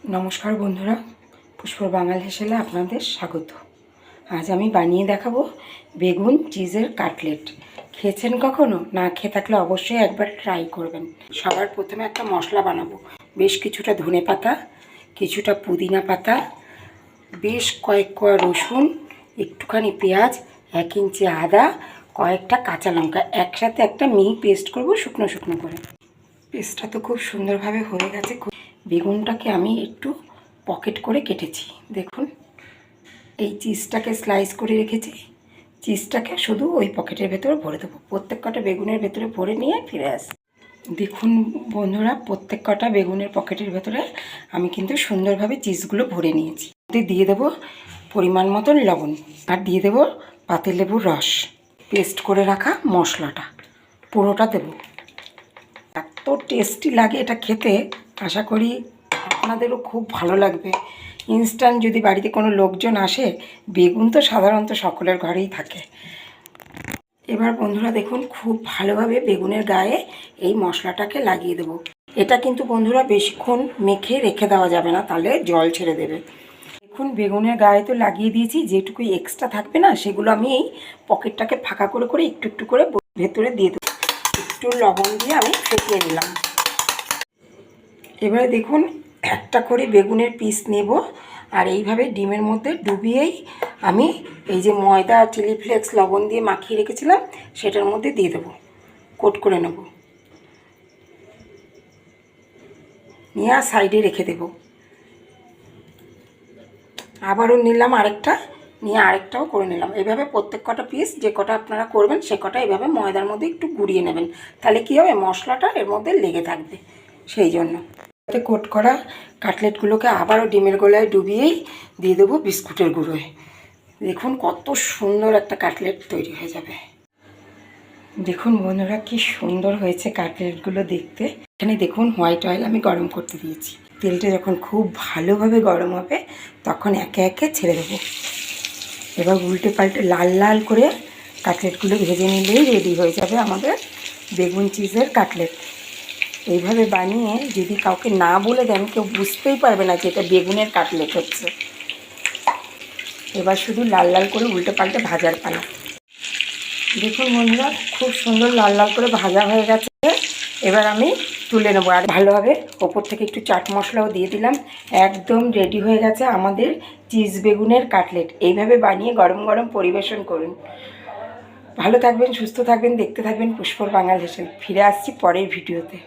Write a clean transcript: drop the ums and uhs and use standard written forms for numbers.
নমস্কার বন্ধুরা, পুষ্পর বাঙাল হেসেলে আপনাদের স্বাগত। আজ আমি বানিয়ে দেখাবো বেগুন চিজের কাটলেট। খেয়েছেন কখনো? না খেয়ে থাকলে অবশ্যই একবার ট্রাই করবেন। সবার প্রথমে একটা মশলা বানাবো। বেশ কিছুটা ধনেপাতা, কিছুটা পুদিনা পাতা, বেশ কয়েক কোয়া রসুন, একটুখানি পেঁয়াজ, 1 ইঞ্চি আদা, কয়েকটা কাঁচা লঙ্কা একসাথে একটা মিহি পেস্ট করব শুকনো শুকনো করে। পেস্টটা তো খুব সুন্দরভাবে হয়ে গেছে। বেগুনটাকে আমি একটু পকেট করে কেটেছি। দেখুন, এই চিজটাকে স্লাইস করে রেখেছি। চিজটাকে শুধু ওই পকেটের ভেতরে ভরে দেবো। প্রত্যেক কটা বেগুনের ভেতরে ভরে নিয়ে ফিরে আসি। দেখুন বন্ধুরা, প্রত্যেক কটা বেগুনের পকেটের ভেতরে আমি কিন্তু সুন্দরভাবে চিজগুলো ভরে নিয়েছি। দিয়ে দেবো পরিমাণ মতন লবণ, আর দিয়ে দেবো পাতিলেবুর রস। পেস্ট করে রাখা মশলাটা পুরোটা দেবো। এত টেস্টি লাগে এটা খেতে, আশা করি আপনাদেরও খুব ভালো লাগবে। ইনস্ট্যান্ট যদি বাড়িতে কোনো লোকজন আসে, বেগুন তো সাধারণত সকলের ঘরেই থাকে। এবার বন্ধুরা দেখুন, খুব ভালোভাবে বেগুনের গায়ে এই মশলাটাকে লাগিয়ে দেবো। এটা কিন্তু বন্ধুরা বেশিক্ষণ মেখে রেখে দেওয়া যাবে না, তাহলে জল ছেড়ে দেবে। দেখুন, বেগুনের গায়ে তো লাগিয়ে দিয়েছি। যেটুকু এক্সট্রা থাকবে না, সেগুলো আমি এই পকেটটাকে ফাঁকা করে করে একটু একটু করে ভেতরে দিয়ে দেবো। একটু লবণ দিয়ে আমি ফেটিয়ে নিলাম। এবারে দেখুন, একটা করে বেগুনের পিস নেব, আর এইভাবে ডিমের মধ্যে ডুবিয়েই আমি এই যে ময়দা চিলি ফ্লেক্স লবণ দিয়ে মাখিয়ে রেখেছিলাম সেটার মধ্যে দিয়ে দেবো। কোট করে নেব, নিয়ে সাইডে রেখে দেব। আবারও নিলাম আরেকটা, নিয়ে আরেকটাও করে নিলাম। এভাবে প্রত্যেক কটা পিস যে কটা আপনারা করবেন সে কটা এভাবে ময়দার মধ্যে একটু গুঁড়িয়ে নেবেন। তাহলে কী হবে, মশলাটা এর মধ্যে লেগে থাকবে। সেই জন্য কোট করা কাটলেটগুলোকে আবারও ডিমের গোলায় ডুবিয়েই দিয়ে দেবো বিস্কুটের গুঁড়োয়। দেখুন কত সুন্দর একটা কাটলেট তৈরি হয়ে যাবে। দেখুন বন্ধুরা, কি সুন্দর হয়েছে কাটলেটগুলো দেখতে। এখানে দেখুন হোয়াইট অয়েল আমি গরম করতে দিয়েছি। তেলটা যখন খুব ভালোভাবে গরম হবে তখন একে একে ছেড়ে দেবো। এবার উল্টে পাল্টে লাল লাল করে কাটলেটগুলো ভেজে নিলেই রেডি হয়ে যাবে আমাদের বেগুন চিজের কাটলেট। এইভাবে বানিয়ে যদি কাউকে না বলে দেন, কেউ বুঝতেই পারবে না যে এটা বেগুনের কাটলেট হচ্ছে। এবার শুধু লাল লাল করে উল্টে পাল্টে ভাজার পালা। দেখুন বন্ধুরা, খুব সুন্দর লাল লাল করে ভাজা হয়ে গেছে। এবার আমি তুলে নেবো। আর ভালোভাবে ওপর থেকে একটু চাট মশলাও দিয়ে দিলাম। একদম রেডি হয়ে গেছে আমাদের চিজ বেগুনের কাটলেট। এইভাবে বানিয়ে গরম গরম পরিবেশন করুন। ভালো থাকবেন, সুস্থ থাকবেন, দেখতে থাকবেন পুষ্পর বাঙাল হেসেল। ফিরে আসছি পরের ভিডিওতে।